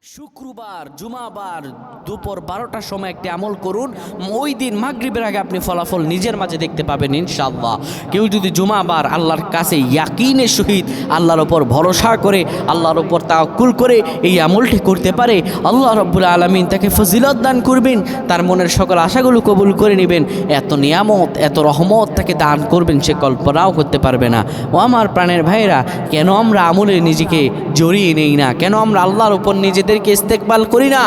শুক্রবার জুমাবার দুপুর 12টার সময় একটি আমল করুন, ওই দিন মাগরিবের আগে আপনি ফলাফল নিজের মাঝে দেখতে পাবেন ইনশাআল্লাহ। কেউ যদি জুমাবার আল্লাহর কাছে ইয়াকিনের সহিত আল্লাহর ওপর ভরসা করে আল্লাহর ওপর তাওয়াক্কুল করে এই আমলটি করতে পারে, আল্লাহ রাব্বুল আলামিন তাকে ফজিলত দান করবেন, তার মনের সকল আশাগুলো কবুল করে নেবেন। এত নিয়ামত এত রহমত তাকে দান করবেন সে কল্পনাও করতে পারবে না। ও আমার প্রাণের ভাইরা, কেন আমরা আমলে নিজেকে জড়িয়ে নেই না? কেন আমরা আল্লাহর উপর নিজেদেরকে ইস্তেকবাল করি না?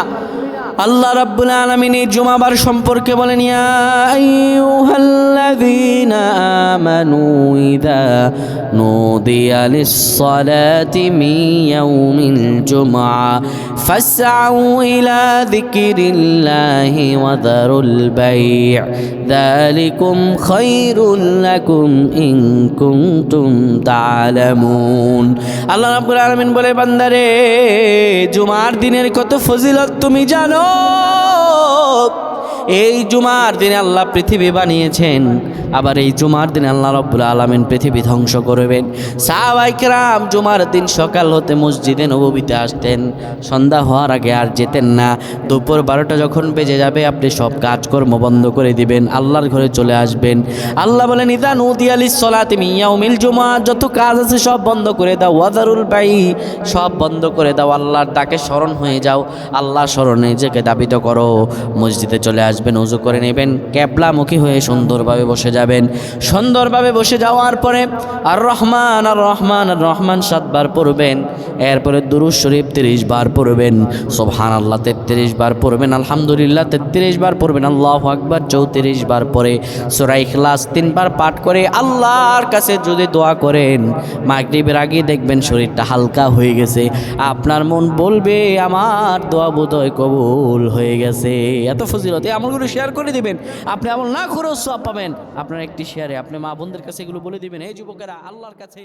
আল্লাহ রাব্বুল আলামিন এই জুমাবার সম্পর্কে বলেন, ইয়া আইয়ুহাল্লাযীনা আমানু ইযা নুদিয়া লিস-সালাতি মিন ইয়াউমিল জুমআ ফাসআউ ইলা যিকরিল্লাহি ওয়া যারুল বাই' যালিকুম খায়রুল লাকুম ইন কুনতুম তা'লামুন। আল্লাহ রাব্বুল আলামিন বলে, বান্দারে, জুমার দিনের কত ফজিলত তুমি জানো? এই জুমার দিনে আল্লাহ পৃথিবী বানিয়েছেন, আবার এই জুমার দিনে আল্লাহ রাব্বুল আলামিন পৃথিবী ধ্বংস করবেন। সাহাবায়ে কেরাম জুমার দিন সকাল হতে মসজিদে নববীতে আসতেন, সন্ধ্যা হওয়ার আগে আর যেতেন না। দুপুর 12টা যখন বেজে যাবে আপনি সব কাজকর্ম বন্ধ করে দিবেন, আল্লাহর ঘরে চলে আসবেন। আল্লাহ বলেন, ইযা নুদিয়া লিস-সালাতি মিন ইয়াউমিল জুমআ, যত কাজ আছে সব বন্ধ করে দাও, ওয়াযারুল বাই', সব বন্ধ করে দাও, আল্লাহর ডাকে স্মরণ হয়ে যাও, আল্লাহ স্মরণে নিজেকে দাবিত করো। মসজিদে চলে আসবেন, ওযু করে নেবেন, ক্যাবলামুখী হয়ে সুন্দরভাবে বসে যাবেন। সুন্দরভাবে বসে যাওয়ার পরে আর রহমান আর রহমান আর রহমান 7 বার পড়বেন। এরপরে দুরূদ শরীফ 30 বার পড়বেন, সুবহানাল্লাহ 33 বার পড়বেন, আলহামদুলিল্লাহ 33 বার পড়বেন, আল্লাহু আকবার 34 বার পরে সূরা ইখলাস 3 বার পাঠ করে আল্লাহর কাছে যদি দোয়া করেন, মাগরিবের আগে দেখবেন শরীরটা হালকা হয়ে গেছে। আপনার মন বলবে আমার দোয়া বোধহয় কবুল হয়ে গেছে। এত ফজিলত, এই আমলগুলো শেয়ার করে দিবেন। আপনি আমল না করেও সওয়াব পাবেন। আপনার একটি শেয়ারে আপনি মা বোনদের কাছে এগুলো বলে দিবেন, এই যুবকেরা আল্লাহর কাছে